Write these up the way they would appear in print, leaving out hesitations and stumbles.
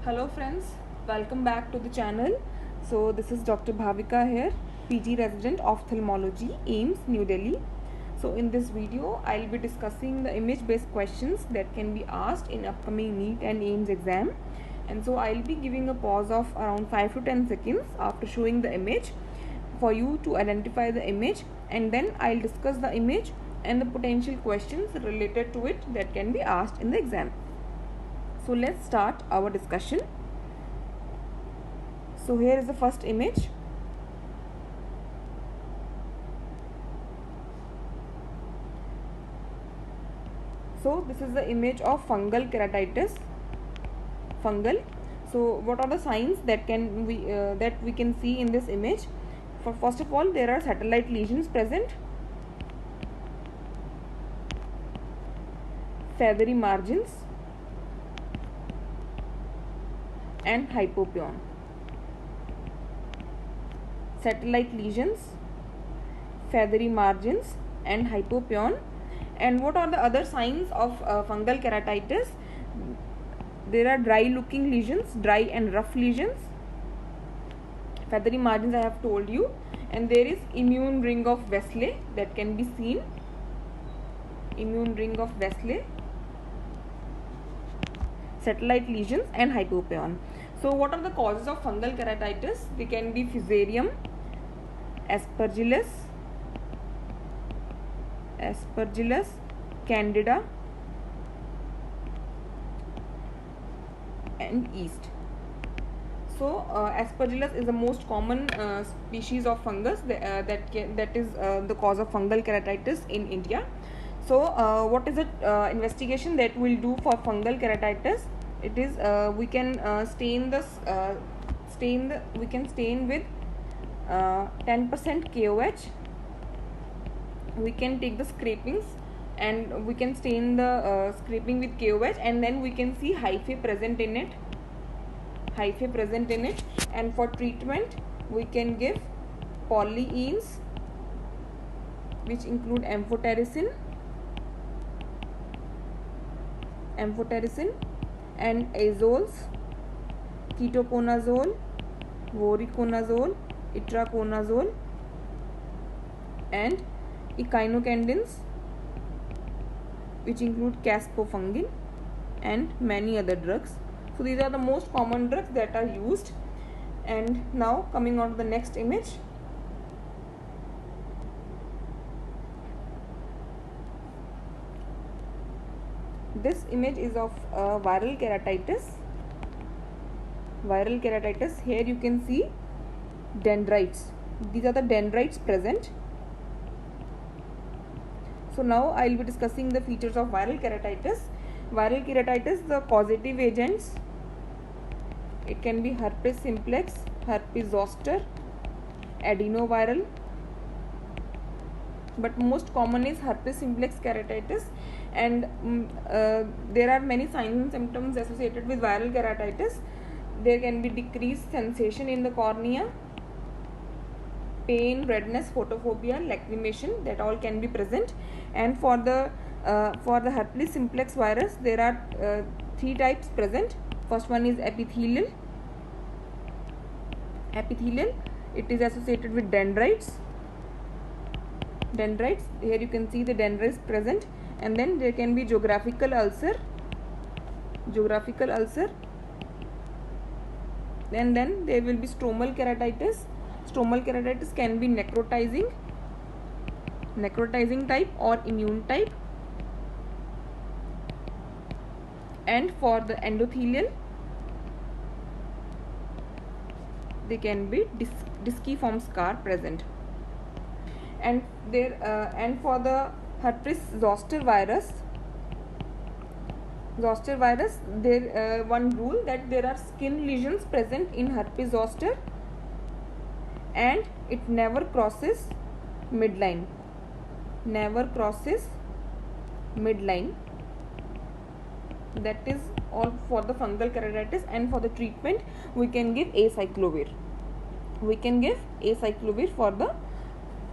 Hello friends, welcome back to the channel. So this is Dr. Bhavika here, PG resident ophthalmology, AIMS, New Delhi. So in this video, I'll be discussing the image-based questions that can be asked in upcoming NEET and AIMS exam. And so I'll be giving a pause of around 5 to 10 seconds after showing the image for you to identify the image, and then I'll discuss the image and the potential questions related to it that can be asked in the exam. So let's start our discussion. So here is the first image. So this is the image of fungal keratitis. Fungal. So what are the signs that we can see in this image? First of all, there are satellite lesions present, feathery margins, and hypopyon. Satellite lesions, feathery margins, and hypopyon. And what are the other signs of fungal keratitis? There are dry looking lesions, dry and rough lesions, feathery margins I have told you, and there is immune ring of Wesley that can be seen. Immune ring of Wesley, satellite lesions, and hypopyon. So what are the causes of fungal keratitis? They can be Fusarium, Aspergillus, Candida, and yeast. So Aspergillus is the most common species of fungus that is the cause of fungal keratitis in India. So what is the investigation that we'll do for fungal keratitis? It is we can stain with 10% KOH. We can take the scrapings and we can stain the scraping with KOH, and then we can see hyphae present in it. And for treatment we can give polyenes, which include amphotericin and azoles, ketoconazole, voriconazole, itraconazole, and echinocandins, which include caspofungin, and many other drugs. So these are the most common drugs that are used. And now coming on to the next image. This image is of viral keratitis. Here you can see dendrites. These are the dendrites present. So now I will be discussing the features of viral keratitis. The causative agents, it can be herpes simplex, herpes zoster, adenoviral, but most common is herpes simplex keratitis. And there are many signs and symptoms associated with viral keratitis. There can be decreased sensation in the cornea, pain, redness, photophobia, lacrimation, that all can be present. And for the herpes simplex virus, there are 3 types present. First one is epithelial. It is associated with dendrites. Here you can see the dendrites present. And then there can be geographical ulcer. And then there will be stromal keratitis. Stromal keratitis can be necrotizing type or immune type. And for the endothelial, they can be disciform scar present. And for the herpes zoster virus, there one rule that there are skin lesions present in herpes zoster, and it never crosses midline. That is all for the fungal keratitis. And for the treatment, we can give acyclovir. For the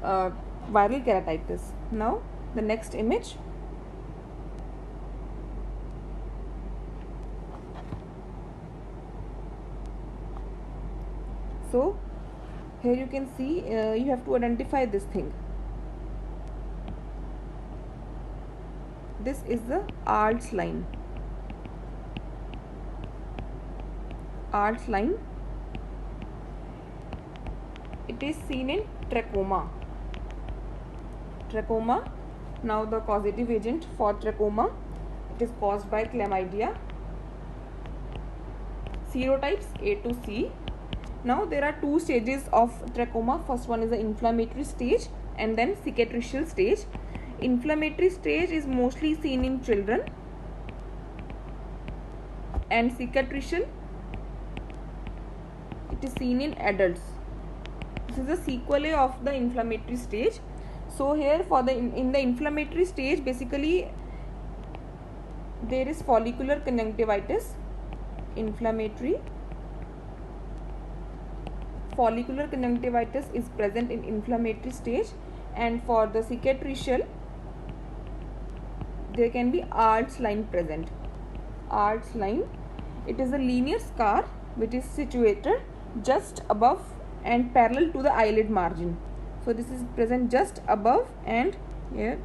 viral keratitis. Now the next image. So here you can see you have to identify this thing. This is the Arl's line. Arl's line. It is seen in trachoma. Trachoma. Now the causative agent for trachoma, it is caused by chlamydia. Serotypes A to C. Now there are two stages of trachoma. First one is the inflammatory stage and then cicatricial stage. Inflammatory stage is mostly seen in children, and cicatricial, it is seen in adults. This is the sequelae of the inflammatory stage. So here for the in the inflammatory stage, basically there is follicular conjunctivitis. Inflammatory follicular conjunctivitis is present in inflammatory stage, and for the cicatricial there can be Arl's line present. Arl's line, it is a linear scar which is situated just above and parallel to the eyelid margin. So this is present just above and here,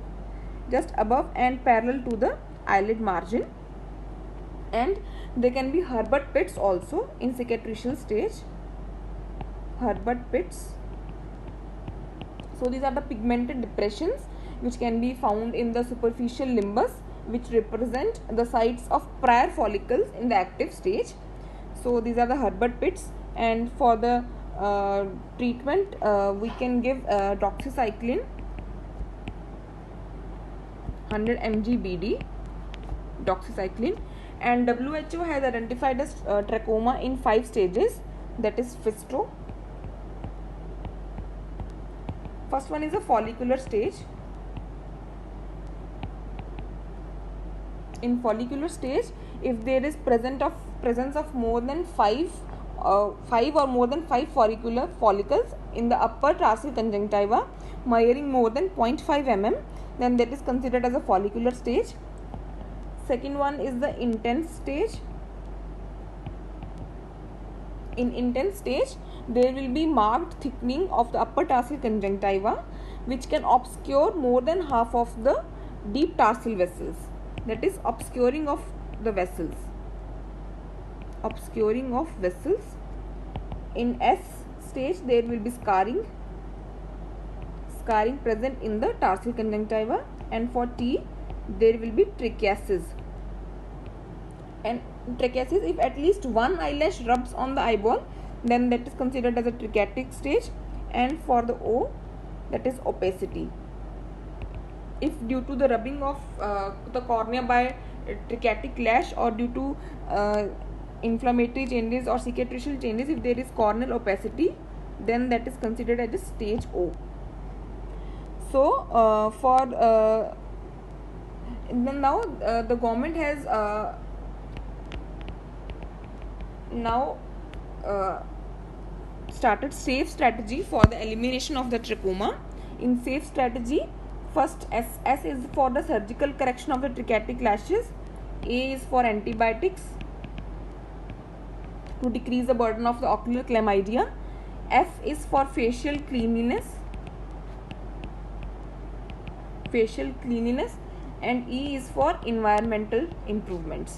just above and parallel to the eyelid margin. And there can be Herbert pits also in cicatricial stage. Herbert pits. So these are the pigmented depressions which can be found in the superficial limbus, which represent the sites of prior follicles in the active stage. So these are the Herbert pits, and for the treatment we can give doxycycline 100 mg BD doxycycline. And WHO has identified as trachoma in 5 stages, that is FISTRO. First one is a follicular stage. In follicular stage, if there is presence of more than 5 or more than 5 follicles in the upper tarsal conjunctiva measuring more than 0.5 mm, then that is considered as a follicular stage. Second one is the intense stage. In intense stage, there will be marked thickening of the upper tarsal conjunctiva, which can obscure more than half of the deep tarsal vessels. That is obscuring of the vessels. Obscuring of vessels. In S stage, there will be scarring present in the tarsal conjunctiva, and for T, there will be trichiasis. And trichiasis, if at least one eyelash rubs on the eyeball, then that is considered as a trichiatic stage. And for the O, that is opacity. If due to the rubbing of the cornea by trichiatic lash, or due to inflammatory changes or cicatricial changes, if there is corneal opacity, then that is considered as a stage O. So now the government has started SAFE strategy for the elimination of the trachoma. In SAFE strategy, first S is for the surgical correction of the trichiatic lashes. A is for antibiotics to decrease the burden of the ocular chlamydia. F is for facial cleanliness, and E is for environmental improvements.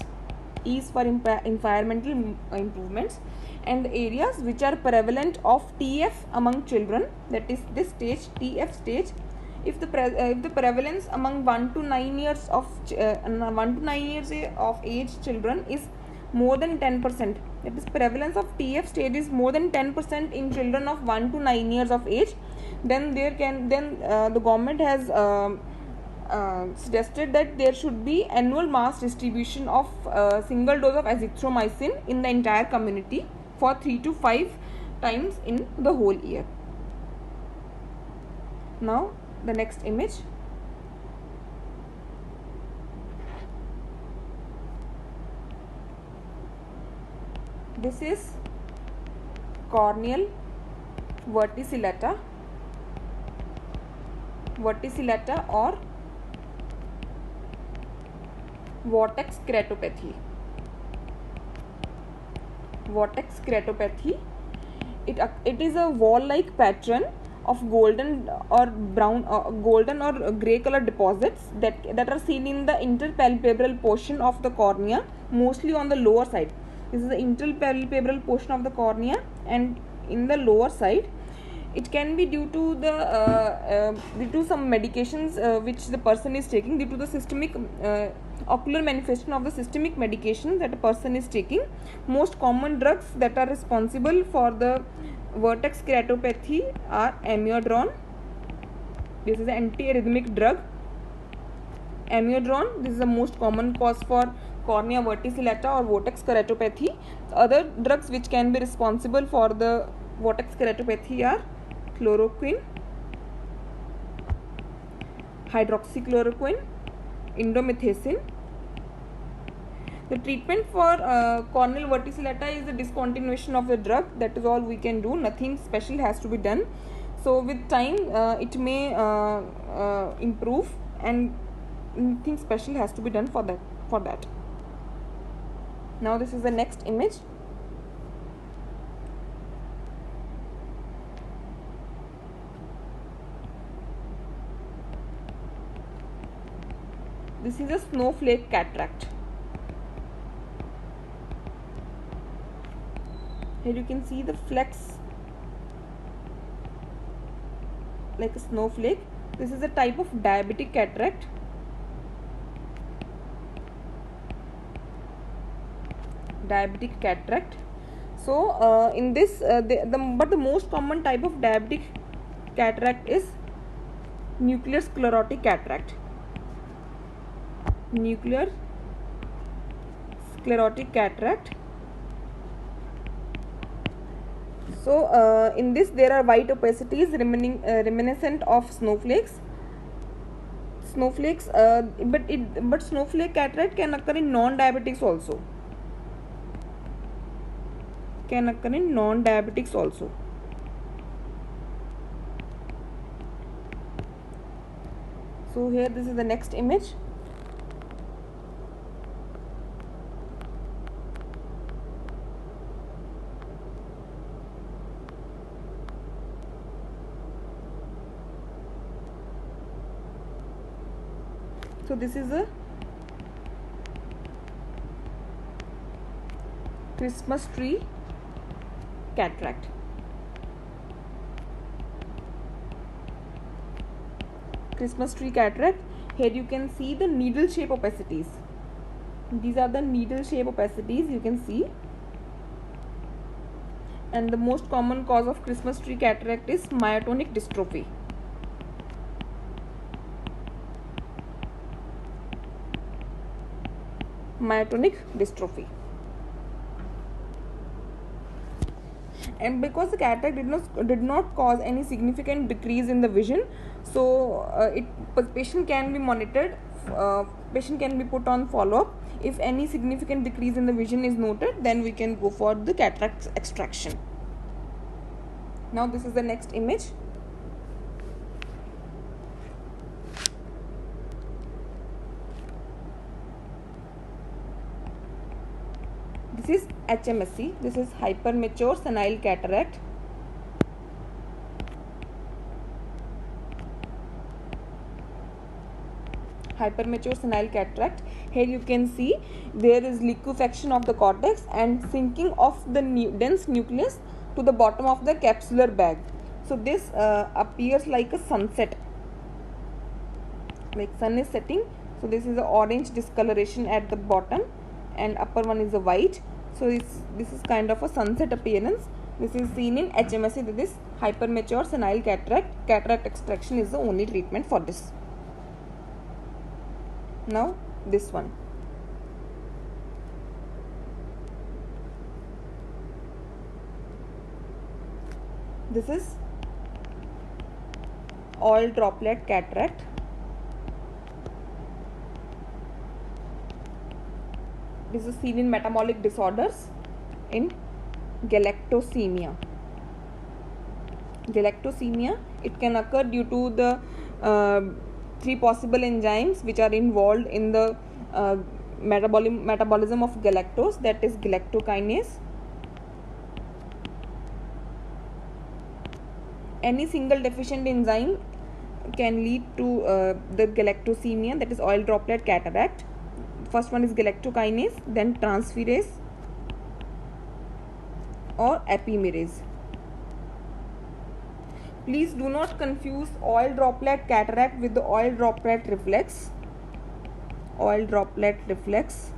E is for environmental improvements. And the areas which are prevalent of TF among children, that is this stage, TF stage, if the prevalence among 1 to 9 years of age children is more than 10%, that is prevalence of TF stage is more than 10% in children of 1 to 9 years of age, then the government has suggested that there should be annual mass distribution of single dose of azithromycin in the entire community for 3 to 5 times in the whole year. Now the next image. This is corneal verticillata or vortex keratopathy. it is a wall-like pattern of golden or brown, golden or gray color deposits that are seen in the interpalpebral portion of the cornea, mostly on the lower side. This is the interpalpebral portion of the cornea, and in the lower side. It can be due to some medications which the person is taking, due to the systemic ocular manifestation of the systemic medication that a person is taking. Most common drugs that are responsible for the vertex keratopathy are amiodarone. This is an antiarrhythmic drug. Amiodarone, this is the most common cause for cornea verticillata or vortex keratopathy. Other drugs which can be responsible for the vortex keratopathy are chloroquine, hydroxychloroquine, indomethacin. The treatment for corneal verticillata is the discontinuation of the drug. That is all we can do. Nothing special has to be done. So with time it may improve, and nothing special has to be done for that. Now this is the next image. This is a snowflake cataract. Here you can see the flecks like a snowflake. This is a type of diabetic cataract. So in this the most common type of diabetic cataract is nuclear sclerotic cataract. Nuclear sclerotic cataract. So in this there are white opacities reminiscent of snowflakes. But snowflake cataract can occur in non-diabetics also. So here this is the next image. So this is a Christmas tree cataract. Here you can see the needle shape opacities. These are the needle shape opacities you can see. And the most common cause of Christmas tree cataract is myotonic dystrophy. And because the cataract did not cause any significant decrease in the vision, so patient can be monitored. Patient can be put on follow-up. If any significant decrease in the vision is noted, then we can go for the cataract extraction. Now this is the next image. This is HMSC. This is hypermature senile cataract. Here you can see there is liquefaction of the cortex and sinking of the dense nucleus to the bottom of the capsular bag. So this appears like a sunset, like sun is setting. So this is the orange discoloration at the bottom, and upper one is a white. So this is kind of a sunset appearance. This is seen in HMSC. This hypermature senile cataract. Cataract extraction is the only treatment for this. Now this one. This is all droplet cataract. This is seen in metabolic disorders, in galactosemia. It can occur due to the 3 possible enzymes which are involved in the metabolism of galactose, that is galactokinase, Any single deficient enzyme can lead to the galactosemia, that is oil droplet cataract. First one is galactokinase, then transferase or epimerase. Please do not confuse oil droplet cataract with the oil droplet reflex. Oil droplet reflex,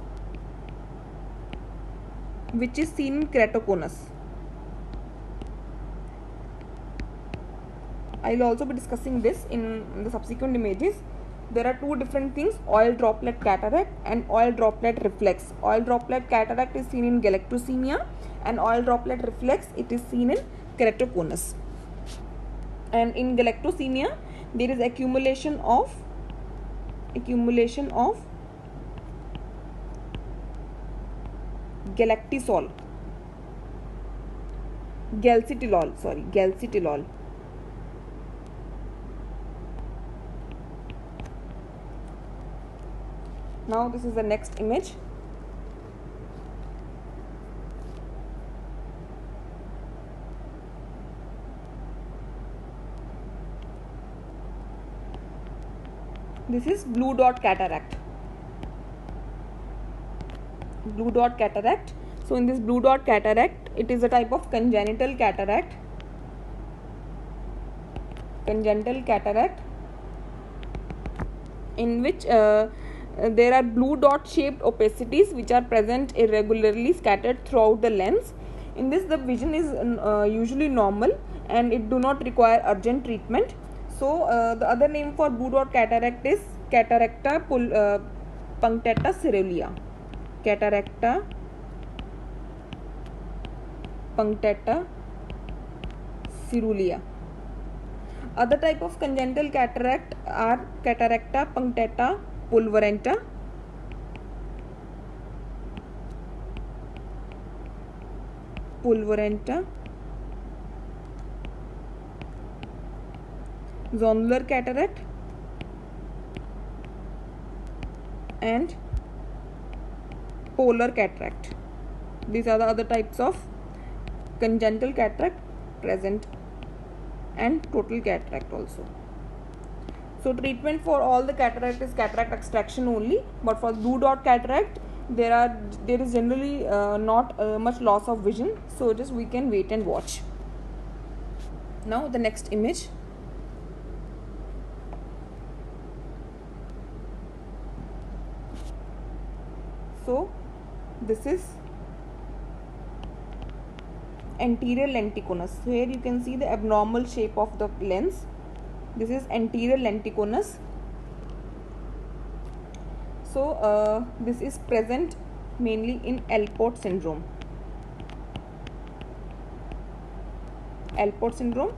which is seen in keratoconus. I will also be discussing this in the subsequent images. There are two different things, oil droplet cataract and oil droplet reflex. Oil droplet cataract is seen in galactosemia, and oil droplet reflex, it is seen in keratoconus. And in galactosemia, there is accumulation of galactitol, galcitilol. Now this is the next image. This is blue dot cataract. Blue dot cataract. So in this blue dot cataract, it is a type of congenital cataract. Congenital cataract in which there are blue dot shaped opacities which are present irregularly scattered throughout the lens. In this, the vision is usually normal and it do not require urgent treatment. So the other name for blue dot cataract is cataracta punctata caeruleus. Cataracta punctata caeruleus. Other type of congenital cataract are cataracta punctata pulverenta, zonular cataract, and polar cataract. These are the other types of congenital cataract present, and total cataract also. So treatment for all the cataract is cataract extraction only, but for blue dot cataract there is generally not much loss of vision, so just we can wait and watch. Now the next image. So this is anterior lenticonus. So here you can see the abnormal shape of the lens. This is anterior lenticonus. So this is present mainly in Alport syndrome. Alport syndrome,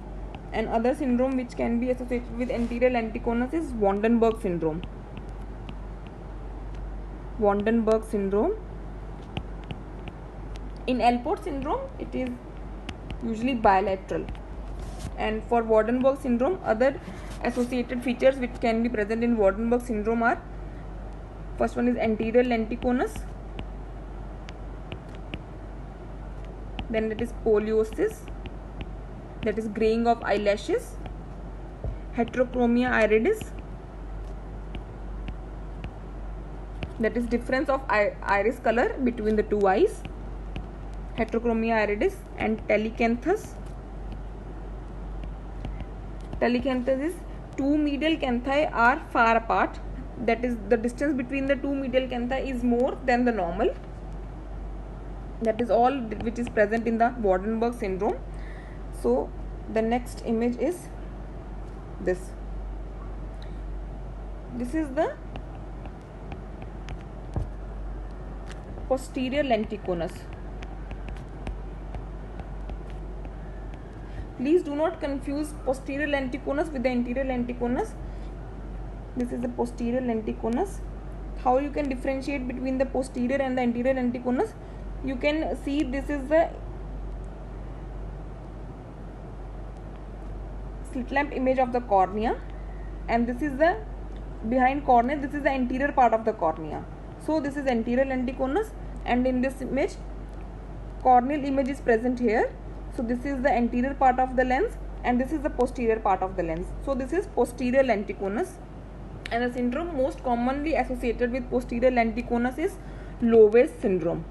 and other syndrome which can be associated with anterior lenticonus is Vandenberg syndrome. Vandenberg syndrome. In Alport syndrome, it is usually bilateral, and for Vandenberg syndrome, other associated features which can be present in Vandenberg syndrome are: first one is anterior lenticonus, then it is poliosis, that is graying of eyelashes, heterochromia iridis, that is difference of iris color between the two eyes, heterochromia iridis, and telecanthus. Telecanthus is two medial canthi are far apart, that is the distance between the two medial canthi is more than the normal. That is all which is present in the Vandenberg syndrome. So the next image is this. This is the posterior lenticonus. Please do not confuse posterior lenticonus with the anterior lenticonus. This is the posterior lenticonus. How you can differentiate between the posterior and the anterior lenticonus? You can see this is the slit lamp image of the cornea, and this is the behind cornea. This is the anterior part of the cornea. So this is anterior lenticonus, and in this image corneal image is present here. So this is the anterior part of the lens, and this is the posterior part of the lens. So this is posterior lenticonus, and the syndrome most commonly associated with posterior lenticonus is Loewe syndrome.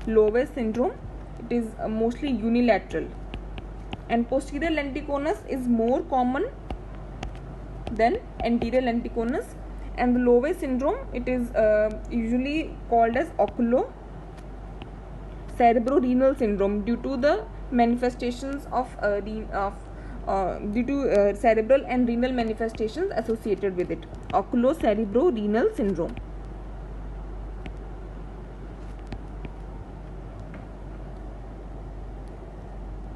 Loewe syndrome, it is mostly unilateral, and posterior lenticonus is more common than anterior lenticonus. And the Loewe syndrome, it is usually called as oculocerebrorenal syndrome due to the manifestations of cerebral and renal manifestations associated with it. Oculocerebrorenal syndrome.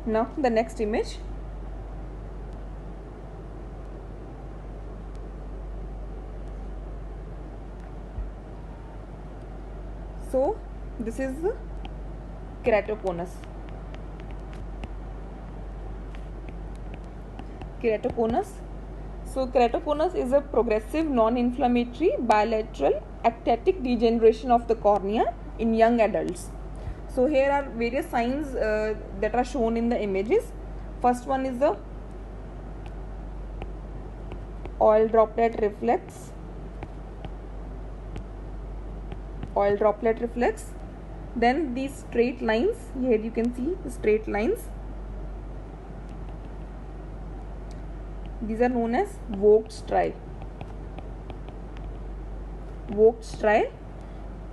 Now the next image. So this is the keratoconus. So keratoconus is a progressive non-inflammatory bilateral ectatic degeneration of the cornea in young adults. So here are various signs that are shown in the images. First one is the oil droplet reflex. Then these straight lines, here you can see the straight lines. These are known as Vogt striae.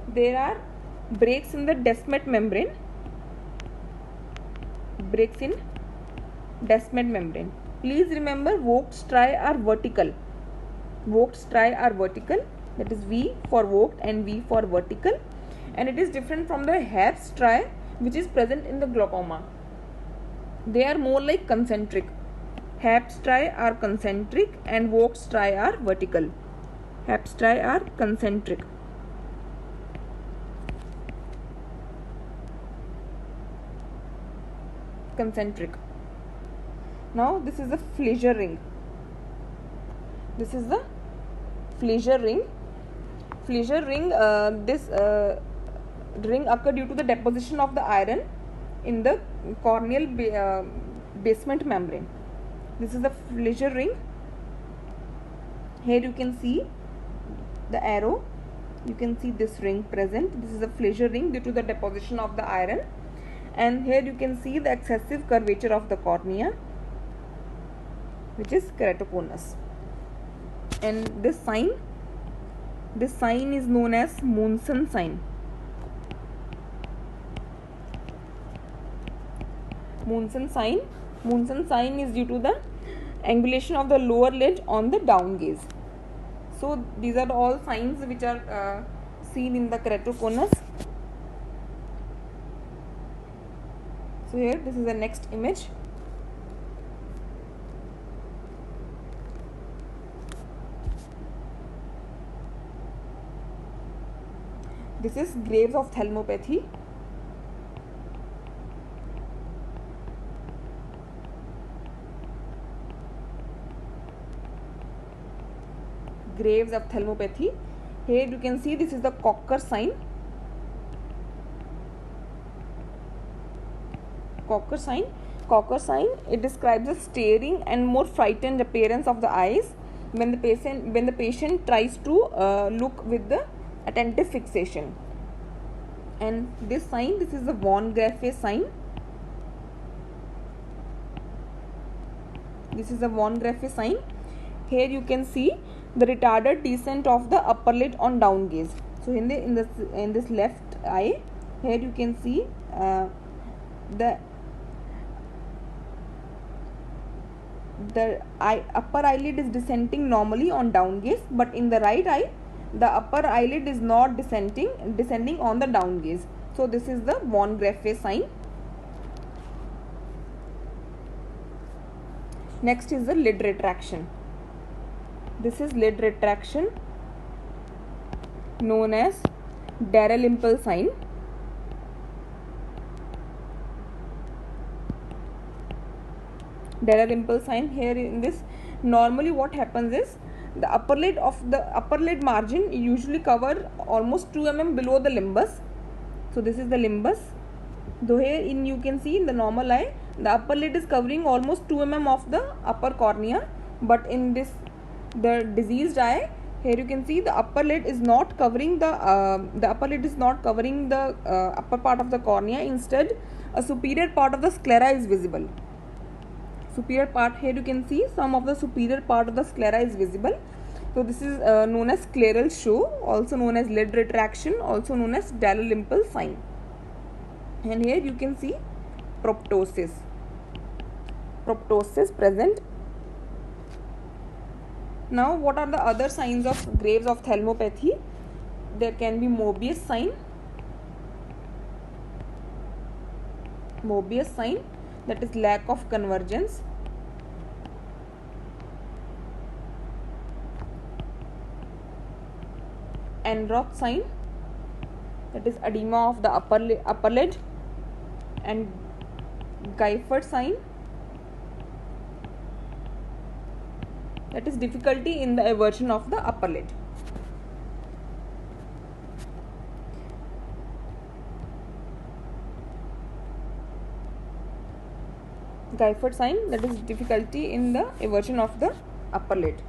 There are breaks in the Descemet membrane. Please remember, Vogt striae are vertical. That is V for Vogt and V for vertical, and it is different from the Herbst striae, which is present in the glaucoma. They are more like concentric. Herbst striae are concentric and Vogt striae are vertical. Concentric. Now this is the fissure ring. This ring occur due to the deposition of the iron in the corneal basement membrane. This is the fissure ring. Here you can see the arrow. You can see this ring present. This is a fissure ring due to the deposition of the iron. And here you can see the excessive curvature of the cornea, which is keratoconus. And this sign is known as Monson sign. Monson sign is due to the angulation of the lower lid on the down gaze. So these are all signs which are seen in the keratoconus. So here, this is the next image. This is Graves' ophthalmopathy. Graves' ophthalmopathy. Here you can see this is the Cocker sign. Cocker sign, it describes a staring and more frightened appearance of the eyes when the patient tries to look with the attentive fixation. And this is the von Graefe sign. Here you can see the retarded descent of the upper lid on down gaze. So in this left eye, here you can see the upper eyelid is descending normally on down gaze, but in the right eye the upper eyelid is not descending on the down gaze. So this is the von Graefe sign. Next is the lid retraction. This is lid retraction, known as Dalrymple sign. Here in this, normally what happens is the upper lid margin usually cover almost 2 mm below the limbus. So this is the limbus. Though here in you can see in the normal eye, the upper lid is covering almost 2 mm of the upper cornea, but in this the diseased eye, here you can see the upper lid is not covering the upper part of the cornea. Instead, a superior part of the sclera is visible. Superior part, here you can see some of the superior part of the sclera is visible. So this is known as scleral show, also known as lid retraction, also known as Dalrymple sign. And here you can see proptosis present. Now what are the other signs of Graves' ophthalmopathy? There can be Mobius sign, that is lack of convergence. Enroth sign, that is edema of the upper lid. And Gifford sign, that is difficulty in the eversion of the upper lid. Gifford sign, that is difficulty in the eversion of the upper lid.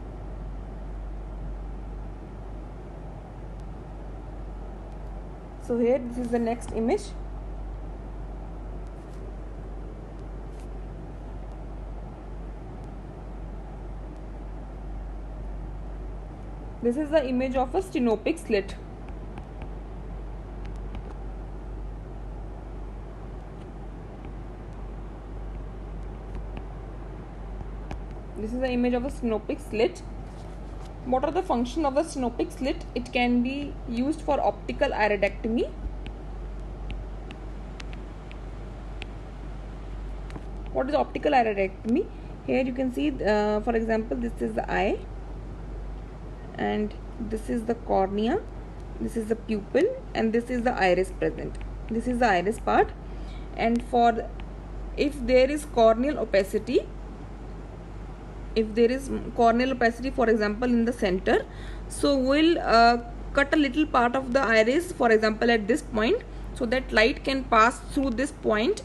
So here this is the next image. This is the image of a stenopic slit. This is the image of a stenopic slit. What are the function of the stenopic slit? It can be used for optical iridectomy. What is optical iridectomy? Here you can see, for example, this is the eye, and this is the cornea, this is the pupil, and this is the iris present. This is the iris part. And if there is corneal opacity, for example in the center, so we'll cut a little part of the iris, for example at this point, so that light can pass through this point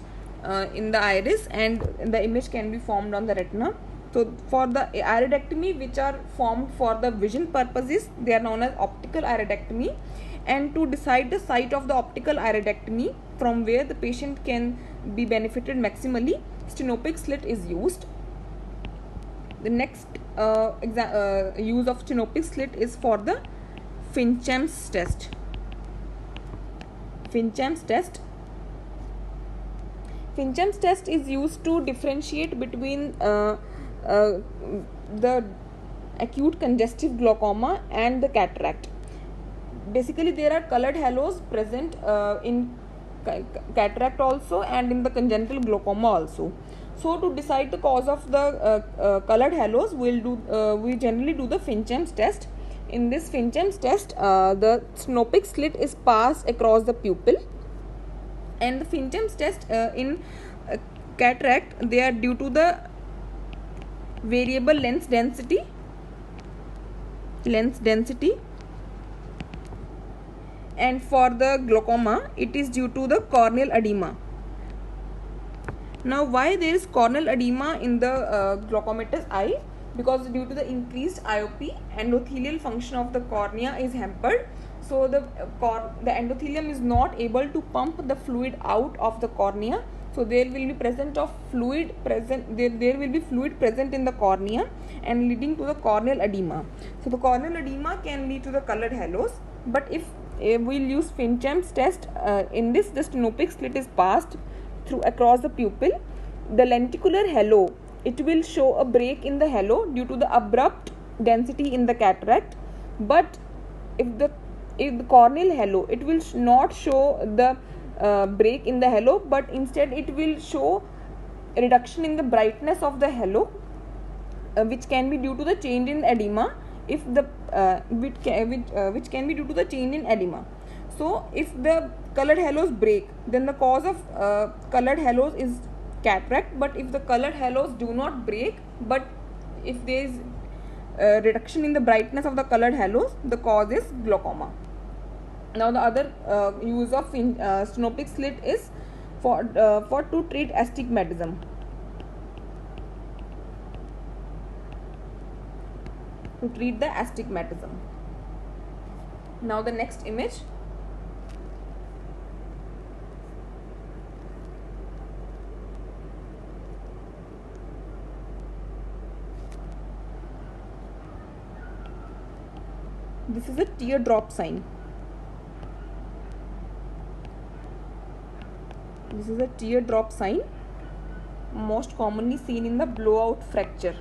in the iris and the image can be formed on the retina. So for the iridectomy which are formed for the vision purposes, they are known as optical iridectomy. And to decide the site of the optical iridectomy from where the patient can be benefited maximally, stenopic slit is used. The next use of stenopic slit is for the Fincham's test. Fincham's test is used to differentiate between the acute congestive glaucoma and the cataract. Basically, there are colored halos present in cataract also and in the congenital glaucoma also. So to decide the cause of the colored halos, we generally do the Fincham's test. In this Fincham's test, the stenopic slit is passed across the pupil, and the Fincham's test in cataract, they are due to the variable lens density, and for the glaucoma, it is due to the corneal edema. Now, why there is corneal edema in the glaucomatous eye? Because due to the increased IOP, endothelial function of the cornea is hampered. So the endothelium is not able to pump the fluid out of the cornea. So there will be fluid present in the cornea and leading to the corneal edema. So the corneal edema can lead to the colored halos. But if we'll use Fincham's test, in this the stenopic slit is passed across the pupil, the lenticular halo, it will show a break in the halo due to the abrupt density in the cataract. But if the corneal halo, it will not show the break in the halo, but instead it will show a reduction in the brightness of the halo, which can be due to the change in edema. Which can be due to the change in edema. So if the colored halos break, then the cause of colored halos is cataract. But if the colored halos do not break, but if there is reduction in the brightness of the colored halos, the cause is glaucoma. Now the other use of stenopic slit is for to treat astigmatism. To treat the astigmatism. Now the next image. This is a teardrop sign. This is a teardrop sign, most commonly seen in the blowout fracture.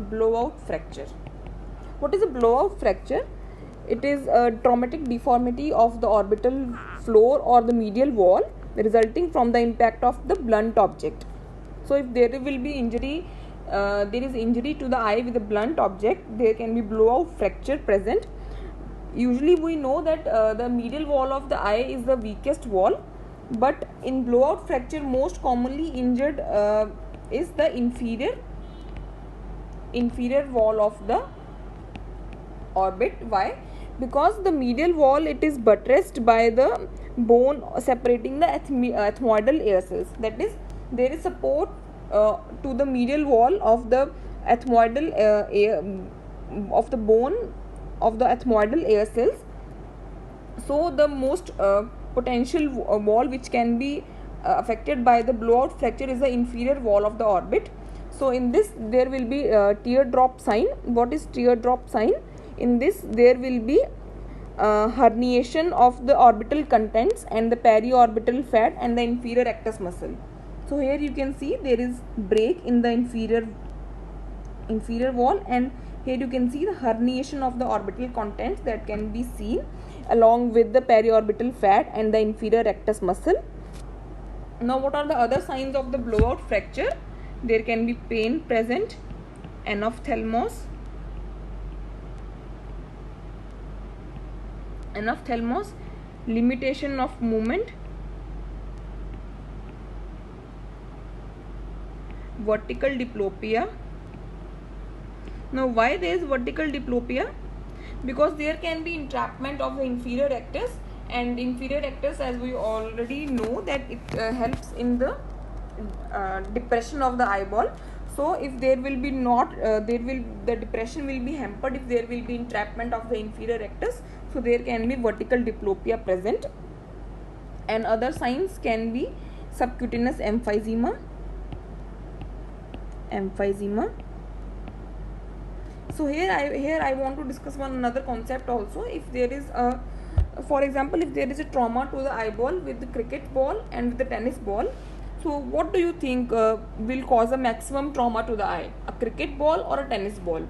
Blowout fracture. What is a blowout fracture? It is a traumatic deformity of the orbital floor or the medial wall resulting from the impact of the blunt object. So if there will be injury, there is injury to the eye with a blunt object, there can be blowout fracture present. Usually we know that the medial wall of the eye is the weakest wall, but in blowout fracture most commonly injured is the inferior wall of the orbit. Why? Because the medial wall, it is buttressed by the bone separating the ethmoidal air cells. That is, there is support to the medial wall of the ethmoidal of the bone of the ethmoidal air cells. So the most potential wall which can be affected by the blowout fracture is the inferior wall of the orbit. So in this there will be teardrop sign. What is teardrop sign? In this there will be herniation of the orbital contents and the periorbital fat and the inferior rectus muscle. So here you can see there is break in the inferior wall, and here you can see the herniation of the orbital contents that can be seen along with the periorbital fat and the inferior rectus muscle. Now what are the other signs of the blowout fracture? There can be pain present, anophthalmos, limitation of movement, vertical diplopia. Now why there is vertical diplopia? Because there can be entrapment of the inferior rectus, and inferior rectus, as we already know, that it helps in the depression of the eyeball. So if there will be not the depression will be hampered if there will be entrapment of the inferior rectus. So there can be vertical diplopia present. And other signs can be subcutaneous emphysema. So here I want to discuss one another concept also. If there is a, for example, if there is a trauma to the eyeball with the cricket ball and with the tennis ball, so what do you think will cause a maximum trauma to the eye, a cricket ball or a tennis ball?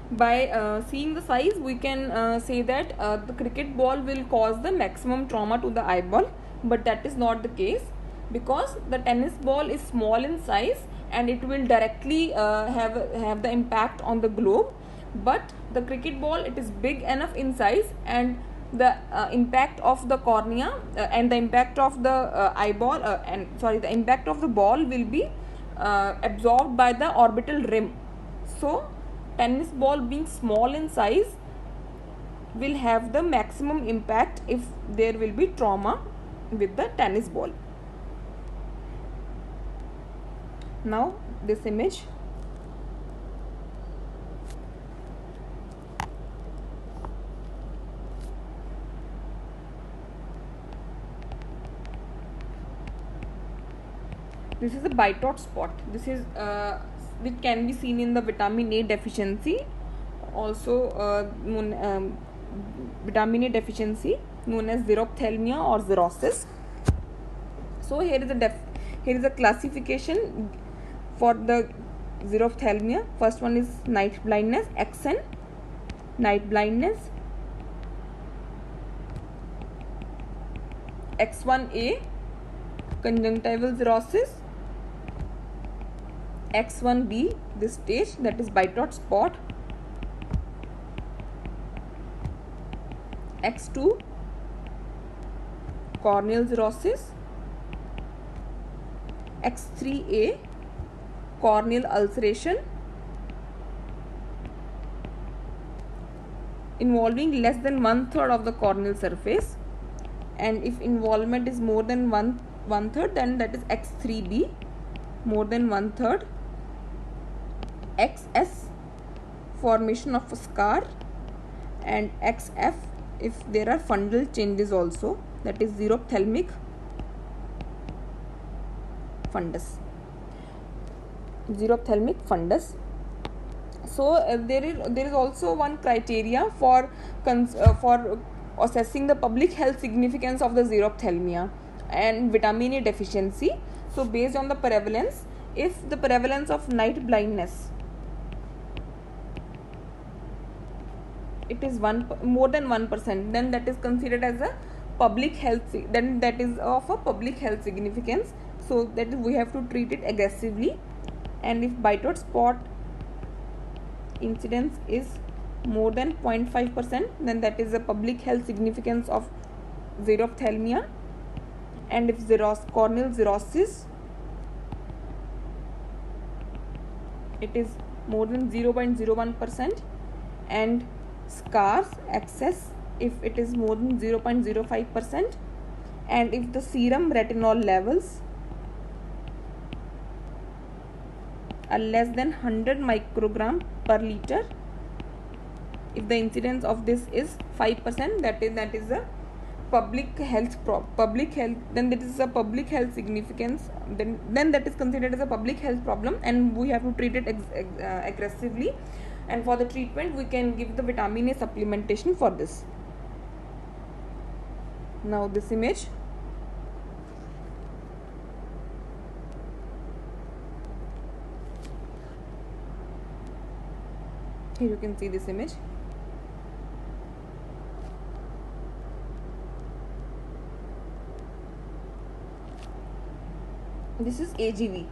By seeing the size, we can say that the cricket ball will cause the maximum trauma to the eyeball, but that is not the case, because the tennis ball is small in size and it will directly have the impact on the globe. But the cricket ball, it is big enough in size, and the impact of the cornea and the impact of the eyeball the impact of the ball will be absorbed by the orbital rim. So tennis ball, being small in size, will have the maximum impact if there will be trauma with the tennis ball. Now this image. This is a Bitot spot. This is which can be seen in the vitamin A deficiency, also vitamin A deficiency known as xerophthalmia or xerosis. So here is a classification for the xerophthalmia. First one is night blindness, XN, night blindness. X1A, conjunctival xerosis. X1B, this stage, that is Bitot spot. X2, corneal xerosis. X3A, corneal ulceration. involving less than 1/3 of the corneal surface, and if involvement is more than one third, then that is X3B, more than 1/3. XS, formation of a scar, and XF if there are fundal changes also, that is xerophthalmic fundus. Xerophthalmic fundus. So there is also one criteria for assessing the public health significance of the xerophthalmia and vitamin A deficiency. So based on the prevalence, if the prevalence of night blindness, it is more than 1%, then that is considered as a public health, then that is of a public health significance. So that we have to treat it aggressively. And if bitoid spot incidence is more than 0.5%, then that is a public health significance of xerophthalmia. And if corneal xerosis, it is more than 0.01%, and scars excess if it is more than 0.05%, and if the serum retinol levels are less than 100 microgram per liter, if the incidence of this is 5%, that is a public health, then that is a public health significance, then that is considered as a public health problem, and we have to treat it aggressively. And for the treatment, we can give the vitamin A supplementation for this. Now this image, here you can see this image. This is AGV,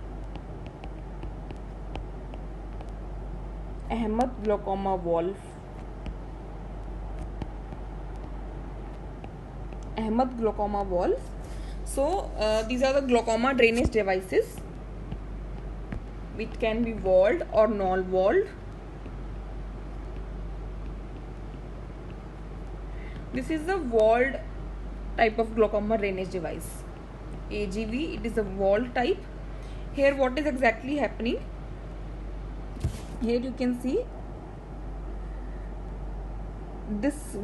Ahmed glaucoma valve. Ahmed glaucoma valve. So these are the glaucoma drainage devices, which can be walled or non-walled. This is the walled type of glaucoma drainage device, AGV. It is a walled type. Here what is exactly happening? Here you can see this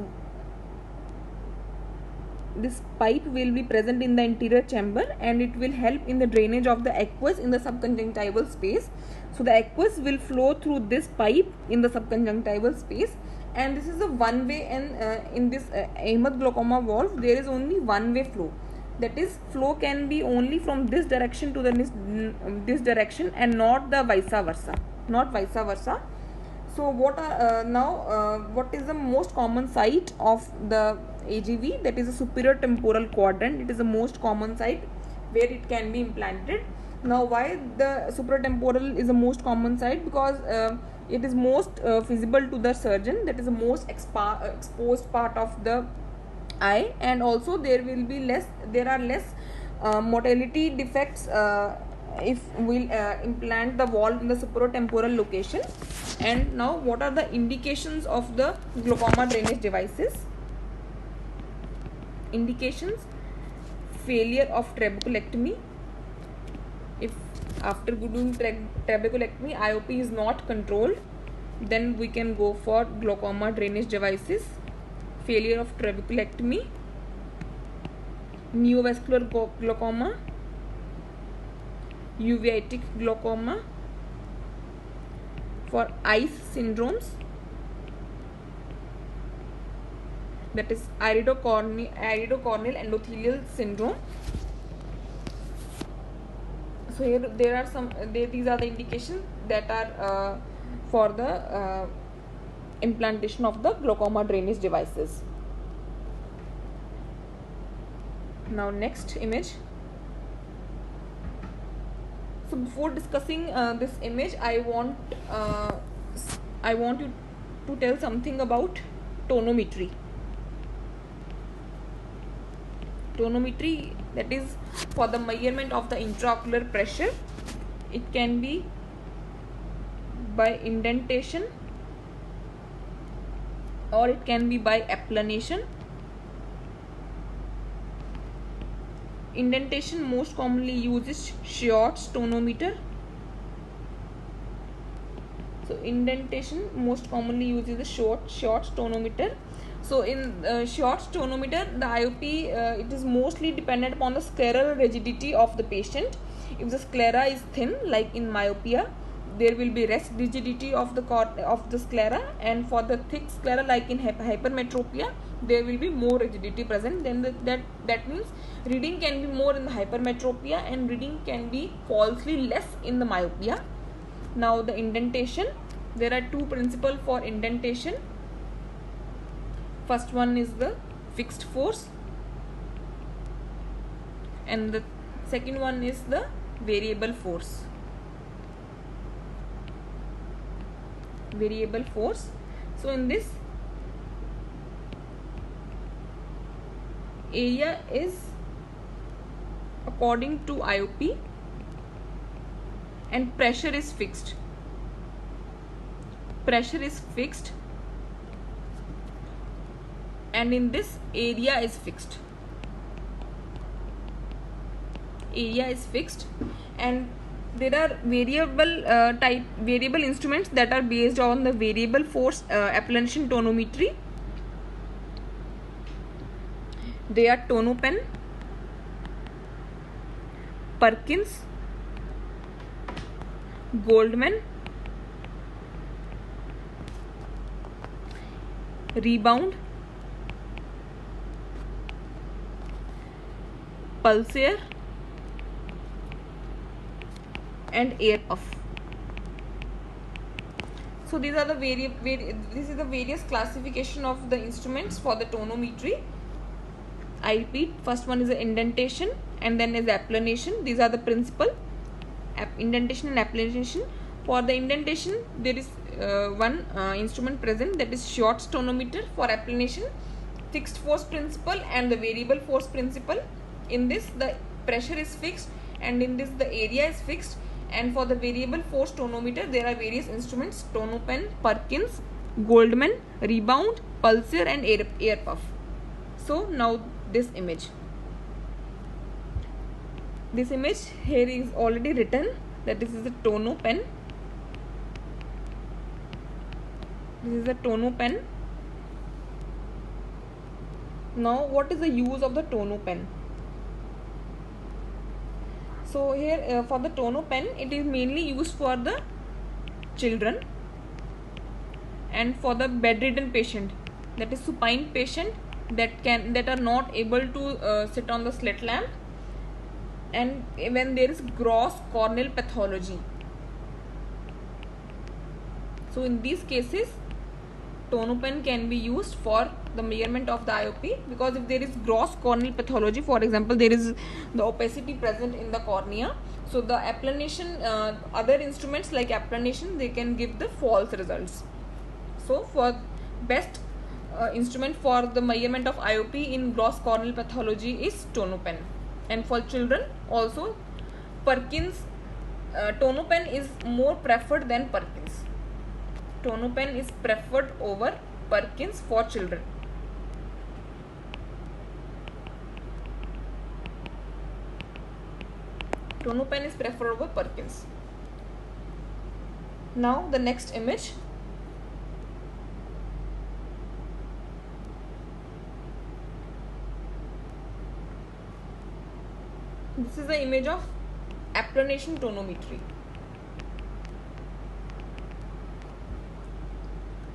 pipe will be present in the anterior chamber, and it will help in the drainage of the aqueous in the subconjunctival space. So the aqueous will flow through this pipe in the subconjunctival space, and this is a one way, and in this Ahmed glaucoma valve there is only one way flow. That is, flow can be only from this direction to this direction, and not vice versa. So what is the most common site of the AGV? That is a superior temporal quadrant. It is the most common site where it can be implanted. Now why the superior temporal is the most common site? Because it is most visible to the surgeon. That is the most exposed part of the eye, and also there are less motility defects if we implant the valve in the superior-temporal location. And now what are the indications of the glaucoma drainage devices? Indications: failure of trabeculectomy. If after doing trabeculectomy IOP is not controlled, then we can go for glaucoma drainage devices. Failure of trabeculectomy, neovascular glaucoma, uveitic glaucoma. For ICE syndromes, that is iridocorneal endothelial syndrome. So here these are the indications that are for the implantation of the glaucoma drainage devices. Now next image. So before discussing this image, I want you to tell something about tonometry. Tonometry, that is for the measurement of the intraocular pressure. It can be by indentation, or it can be by applanation. Indentation most commonly uses Schwartz tonometer. So indentation most commonly uses the Schwartz tonometer. So in Schwartz tonometer, the IOP it is mostly dependent upon the scleral rigidity of the patient. If the sclera is thin, like in myopia, there will be less rigidity of the sclera, and for the thick sclera, like in hypermetropia, there will be more rigidity present. Then that means reading can be more in the hypermetropia and reading can be falsely less in the myopia. Now the indentation, there are two principles for indentation. First one is the fixed force and the second one is the variable force. So in this, area is according to IOP and pressure is fixed. And in this, area is fixed. And there are variable instruments that are based on the variable force applanation tonometry. They are TonoPen, Perkins, Goldman, Rebound, Pulsar, and Airpuff. So these are the various classification of the instruments for the tonometry. I repeat, first one is the indentation and then is applanation. These are the principal, indentation and applanation. For the indentation, there is one instrument present, that is Schwartz tonometer. For applanation, fixed force principle and the variable force principle. In this, the pressure is fixed and in this the area is fixed. And for the variable force tonometer, there are various instruments: TonoPen, Perkins, Goldman, Rebound, Pulsar, and Airpuff. So now this image here is already written that this is a TonoPen. Now what is the use of the TonoPen? So here for the TonoPen, it is mainly used for the children and for the bedridden patient, that is supine patient that are not able to sit on the slit lamp, and when there is gross corneal pathology. So in these cases, TonoPen can be used for the measurement of the IOP, because if there is gross corneal pathology, for example, there is the opacity present in the cornea, so the applanation, other instruments like applanation, they can give the false results. So for best instrument for the measurement of IOP in gross corneal pathology is TonoPen. And for children also, Perkins, TonoPen is more preferred than Perkins. TonoPen is preferred over Perkins for children. TonoPen is preferred over Perkins. Now the next image. This is the image of applanation tonometry.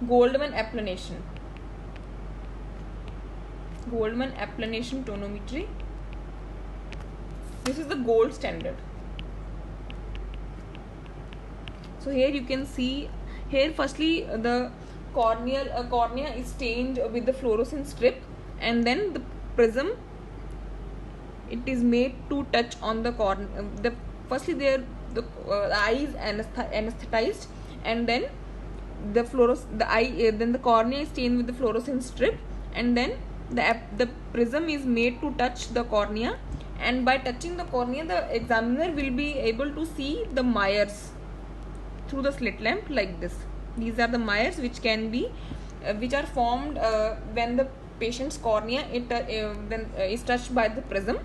Goldman applanation tonometry. This is the gold standard. So here you can see, here firstly the cornea is stained with the fluorescent strip, and then the prism, it is made to touch on the cornea. Firstly the eye is anesthetized, and then the cornea is stained with the fluorescent strip, and then the prism is made to touch the cornea, and by touching the cornea, the examiner will be able to see the Meyers through the slit lamp like this. These are the Meyers which can be which are formed when the patient's cornea is touched by the prism.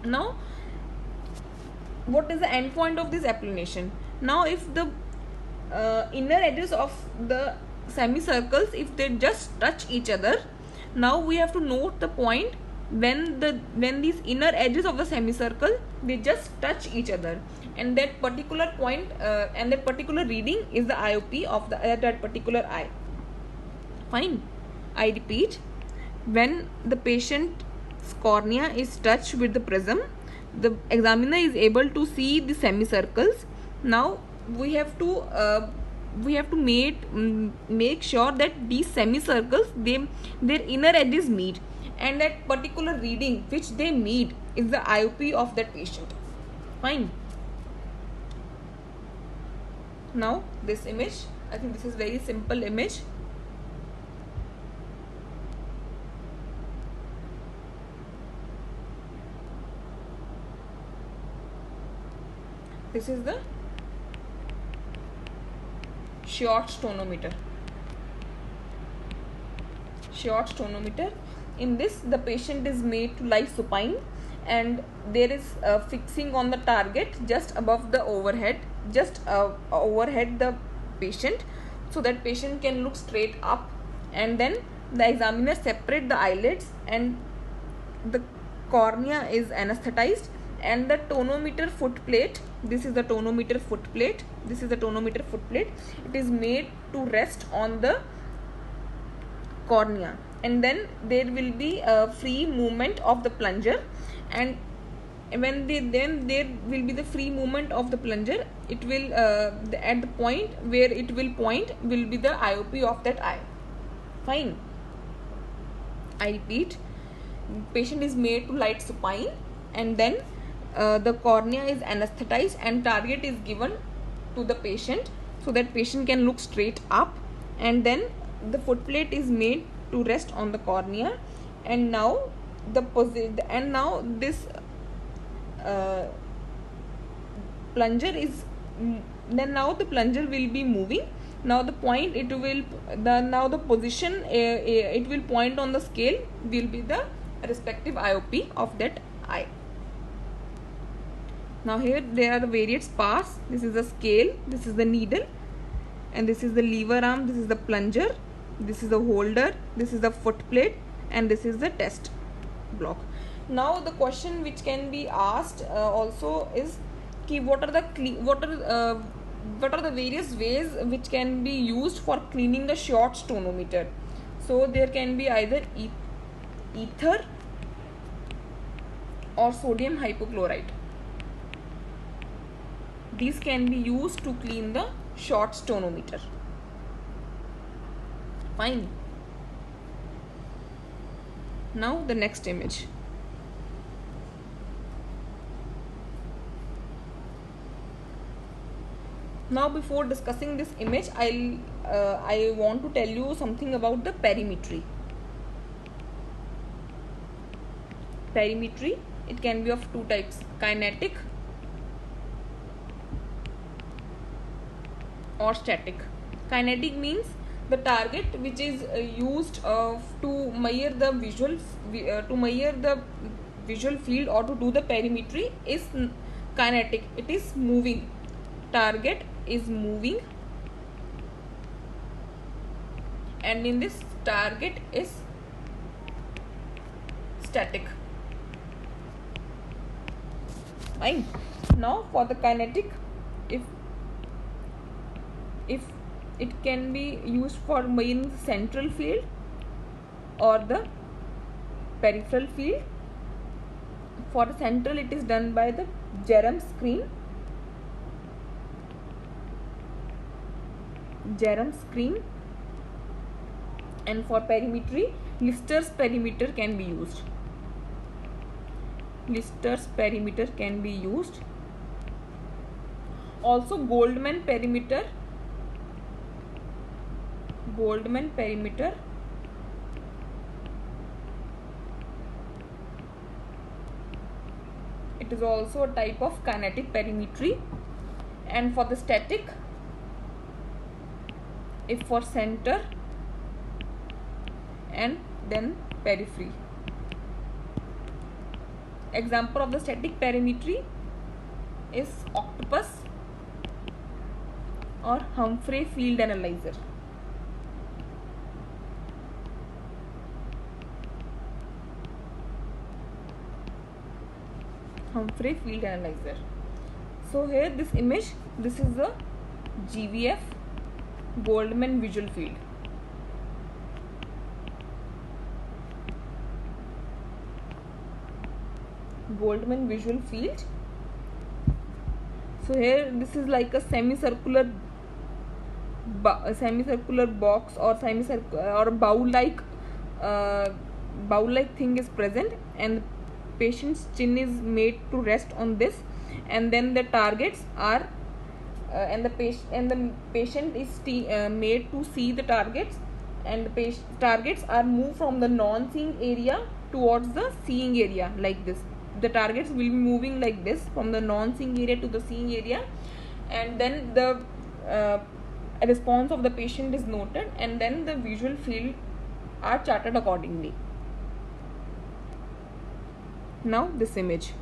Now, what is the end point of this explanation? Now, if the inner edges of the semicircles, if they just touch each other, now we have to note the point when these inner edges of the semicircle, they just touch each other, and that particular point and that particular reading is the IOP of that particular eye. Fine. I repeat, when the patient's cornea is touched with the prism, the examiner is able to see the semicircles. Now we have to make sure that these semicircles, their inner edges meet, and that particular reading which they meet is the IOP of that patient. Fine. Now this image, I think this is very simple image. This is the Schwartz tonometer. In this, the patient is made to lie supine, and there is fixing on the target just above the overhead, overhead the patient, so that patient can look straight up, and then the examiner separate the eyelids, and the cornea is anesthetized, and the tonometer footplate, this is the tonometer footplate, it is made to rest on the cornea, and then there will be a free movement of the plunger, and when there will be the free movement of the plunger, it will at the point where it will point will be the IOP of that eye. Fine. I repeat, patient is made to lie supine, and then the cornea is anesthetized, and target is given to the patient so that patient can look straight up, and then the footplate is made to rest on the cornea, and now this plunger is now the plunger will be moving. Now the point the position it will point on the scale will be the respective IOP of that eye. Now here there are the various parts. This is the scale, this is the needle, and this is the lever arm, this is the plunger, this is the holder, this is the footplate, and this is the test block. Now the question which can be asked also is what are the various ways which can be used for cleaning the Schwartz tonometer. So there can be either ether or sodium hypochlorite. These can be used to clean the Schwartz tonometer. Fine. Now the next image. Now before discussing this image, I want to tell you something about the perimetry. Perimetry, it can be of two types: kinetic or static. Kinetic means the target which is used to measure the visual field or to do the perimetry is kinetic. It is moving. Target is moving, and in this target is static. Fine. Now for the kinetic, if it can be used for measuring the central field or the peripheral field. For the central, it is done by the Jerem screen. And for perimetry, Lister's perimeter can be used. Also Goldman perimeter. It is also a type of kinetic perimetry. And for the static, if for center, and then periphery. Example of the static perimetry is octopus or Humphrey field analyzer. Humphrey field analyzer. So here this image, this is the GVF, Goldman visual field. Goldman visual field. So here this is like a semicircular box or bowl-like thing is present, and the patient's chin is made to rest on this, and then the targets are and the patient is made to see the targets, and the targets are moved from the non-seeing area towards the seeing area like this. The targets will be moving like this from the non-seeing area to the seeing area, and then the response of the patient is noted, and then the visual field are charted accordingly. Now this image.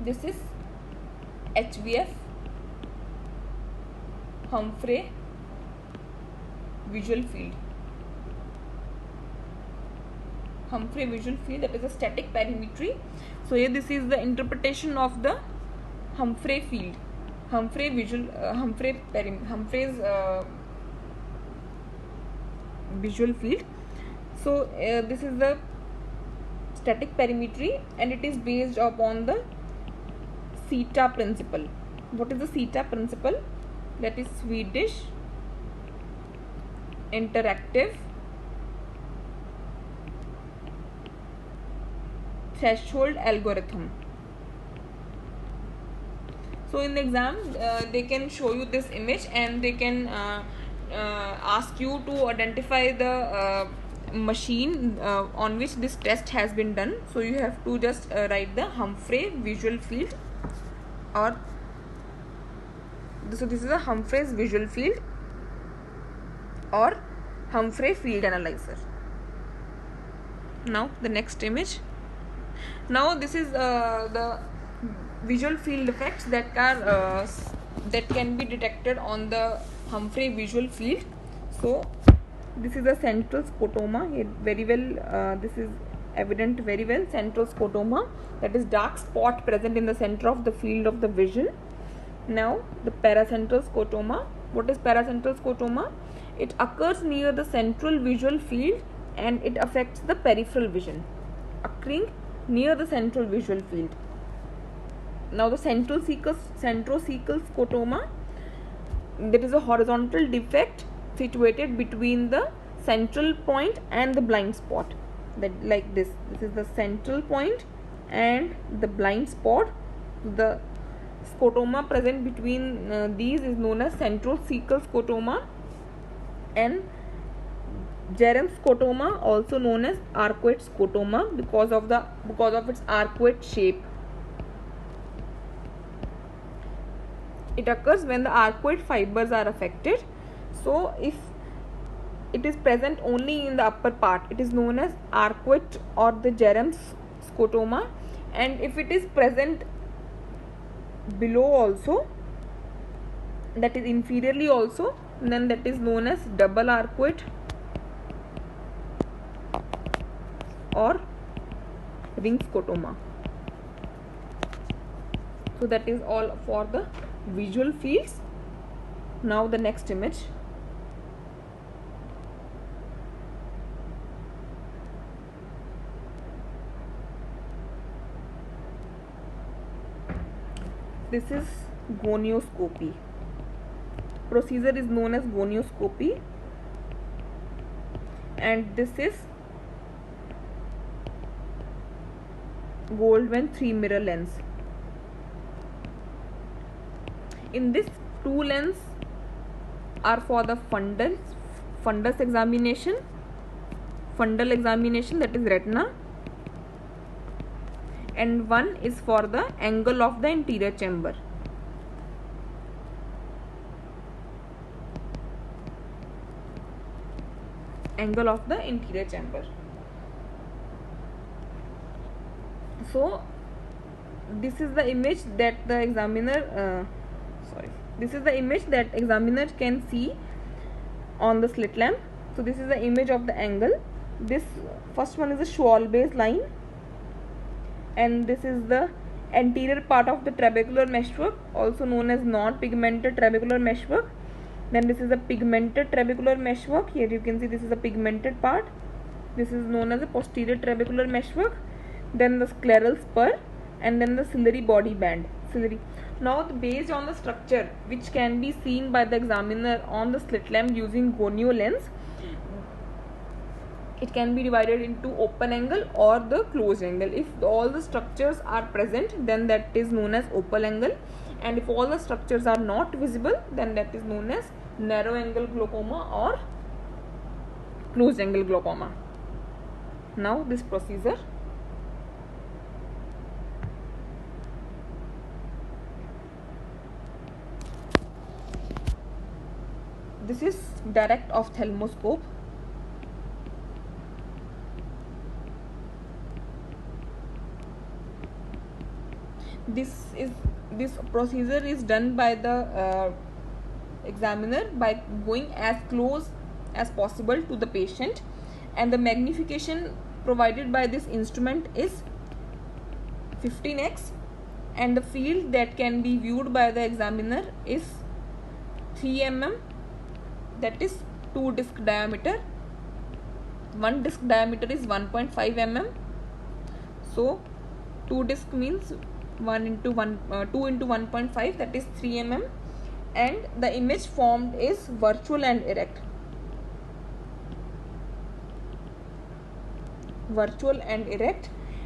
This is HVF, Humphrey visual field. Humphrey visual field, that is a static perimetry. So here this is the interpretation of the Humphrey field, Humphrey visual, Humphrey's visual field. So this is the static perimetry, and it is based upon the SITA principle. What is the SITA principle? That is Swedish Interactive Threshold Algorithm. So in the exam they can show you this image, and they can ask you to identify the machine on which this test has been done. So you have to just write the Humphrey visual field, or so this is a Humphrey's visual field or Humphrey field analyzer. Now the next image. Now this is the visual field effects that are that can be detected on the Humphrey visual field. So this is a central scotoma. Here very well this is evident very well. Central scotoma, that is dark spot present in the center of the field of the vision. Now the paracentral scotoma. What is paracentral scotoma? It occurs near the central visual field, and it affects the peripheral vision, occurring near the central visual field. Now the centrocecal scotoma, that is a horizontal defect situated between the central point and the blind spot, that like this. This is the central point and the blind spot. The scotoma present between these is known as centrocecal scotoma, and Jerem scotoma, also known as arcuate scotoma, because of its arcuate shape. It occurs when the arcuate fibers are affected. So if it is present only in the upper part, it is known as arcuate or the Jerem scotoma, and if it is present below also, that is inferiorly also, then that is known as double arcuate or ring scotoma. So that is all for the visual fields. Now the next image. This is gonioscopy. Procedure is known as gonioscopy, and this is Goldman 3 mirror lens. In this, two lenses are for the fundus examination, fundal examination, that is retina. and one is for the angle of the interior chamber. Angle of the interior chamber. So this is the image that the examiner this is the image that examiner can see on the slit lamp. So this is the image of the angle. This first one is a Schwall base line, and this is the anterior part of the trabecular meshwork, also known as non-pigmented trabecular meshwork. Then this is a pigmented trabecular meshwork. Here you can see this is a pigmented part. This is known as a posterior trabecular meshwork. Then the scleral spur, and then the ciliary body band. Now, based on the structure which can be seen by the examiner on the slit lamp using gonio lens, it can be divided into open angle or the closed angle. If all the structures are present, then that is known as open angle, and if all the structures are not visible, then that is known as narrow angle glaucoma or closed angle glaucoma. Now this procedure. This is direct ophthalmoscope. This procedure is done by the examiner by going as close as possible to the patient, and the magnification provided by this instrument is 15x, and the field that can be viewed by the examiner is 3 mm, that is 2 disc diameter. One disc diameter is 1.5 mm, so 2 disc means 2 into 1.5, that is 3 mm, and the image formed is virtual and erect.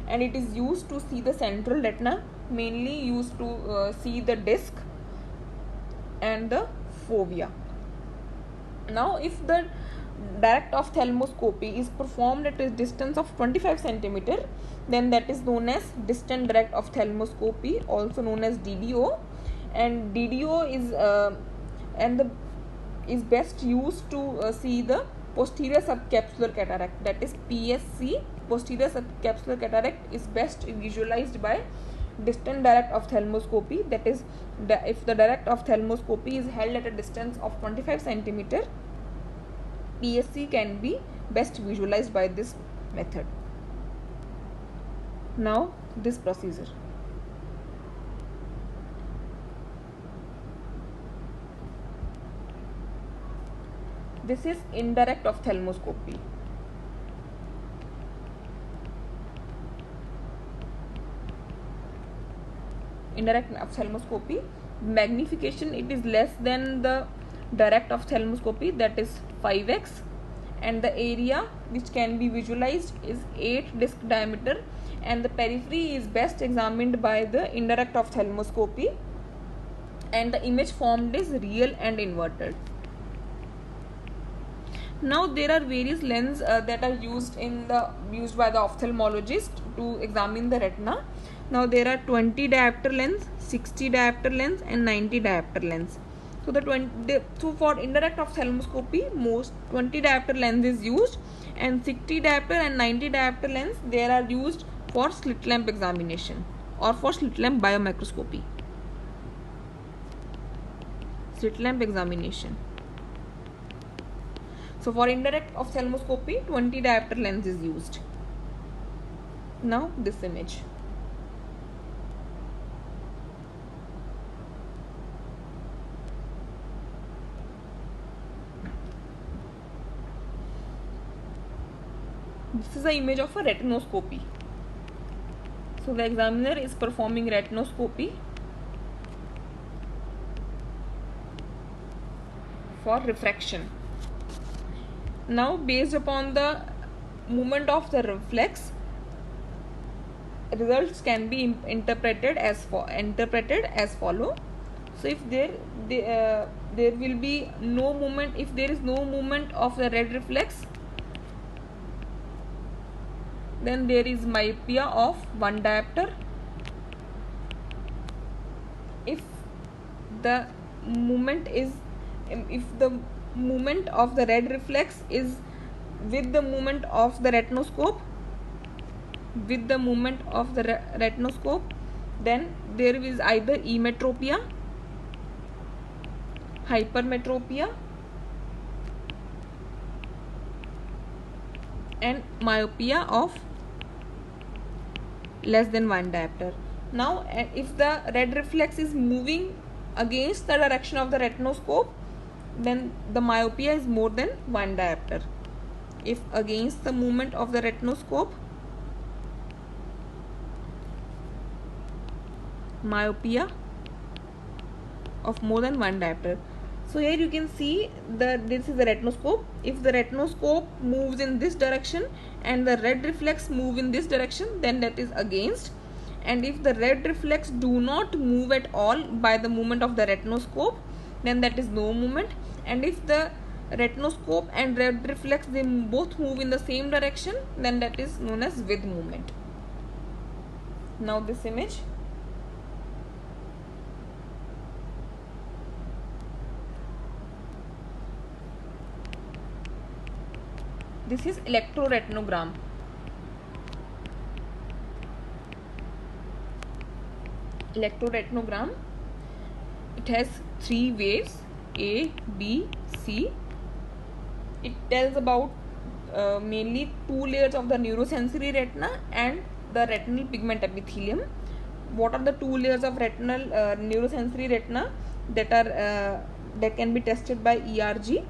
And it is used to see the central retina, mainly used to see the disc and the fovea. Now, if the direct ophthalmoscopy is performed at a distance of 25 cm, then that is known as distant direct ophthalmoscopy, also known as DDO. And DDO is best used to see the posterior subcapsular cataract, that is PSC. Posterior subcapsular cataract is best visualized by distant direct ophthalmoscopy, that is if the direct ophthalmoscopy is held at a distance of 25 cm, PSC can be best visualized by this method. Now this procedure. This is indirect ophthalmoscopy. Indirect ophthalmoscopy, magnification, it is less than the direct ophthalmoscopy, that is 5x, and the area which can be visualized is 8 disc diameter, and the periphery is best examined by the indirect ophthalmoscopy, and the image formed is real and inverted. Now there are various lenses that are used by the ophthalmologist to examine the retina. Now there are 20 diopter lens, 60 diopter lens, and 90 diopter lens. So for indirect ophthalmoscopy, most 20 diopter lens is used, and 60 diopter and 90 diopter lens they are used for slit lamp examination or for slit lamp biomicroscopy. Slit lamp examination. So for indirect ophthalmoscopy, 20 diopter lens is used. Now this image. This is an image of a retinoscopy. So the examiner is performing retinoscopy for refraction. Now based upon the movement of the reflex, results can be interpreted as follow. So if there will be no movement, if there is no movement of the red reflex, then there is myopia of one diopter. If the movement of the red reflex is with the movement of the retinoscope, then there is either emetropia, hypermetropia, and myopia of less than one diopter. Now, if the red reflex is moving against the direction of the retinoscope, then the myopia is more than one diopter. If against the movement of the retinoscope, myopia of more than one diopter. So here you can see that this is the retinoscope. If the retinoscope moves in this direction and the red reflex move in this direction, then that is against. And if the red reflex do not move at all by the movement of the retinoscope, then that is no movement. And if the retinoscope and red reflex, they both move in the same direction, then that is known as with movement. Now this image. This is electroretinogram. Electroretinogram. It has three waves, A, B, C. It tells about mainly two layers of the neurosensory retina and the retinal pigment epithelium. What are the two layers of retinal neurosensory retina that can be tested by ERG?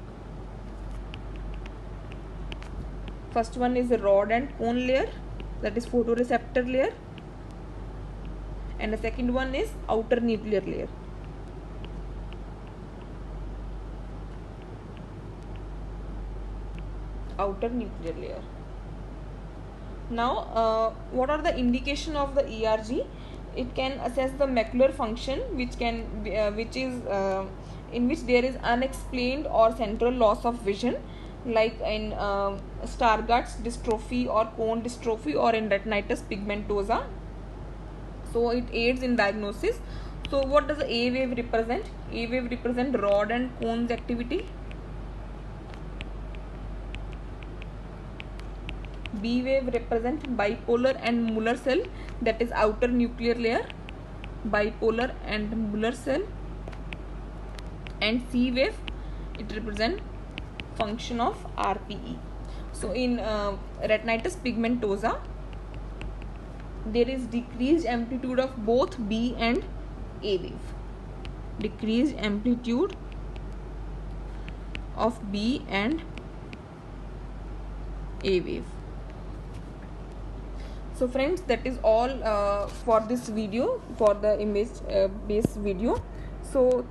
First one is the rod and cone layer, that is photoreceptor layer, and the second one is outer nuclear layer. Outer nuclear layer. Now, what are the indication of the ERG? It can assess the macular function, which is in which there is unexplained or central loss of vision, like in Stargardt's dystrophy or cone dystrophy, or in retinitis pigmentosa. So it aids in diagnosis. So what does the A wave represent? A wave represent rod and cone's activity. B wave represent bipolar and Muller cell, that is outer nuclear layer, bipolar and Muller cell. And C wave, it represent function of RPE. So in retinitis pigmentosa, there is decreased amplitude of both B and A wave. Decreased amplitude of B and A wave. So friends, that is all for this video, for the image based video. So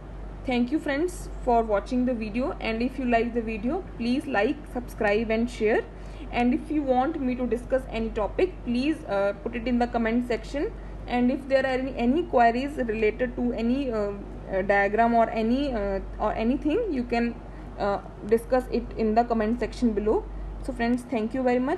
thank you friends for watching the video, and if you like the video, please like, subscribe and share. And if you want me to discuss any topic, please put it in the comment section. And if there are any queries related to any diagram or anything, you can discuss it in the comment section below. So friends, thank you very much.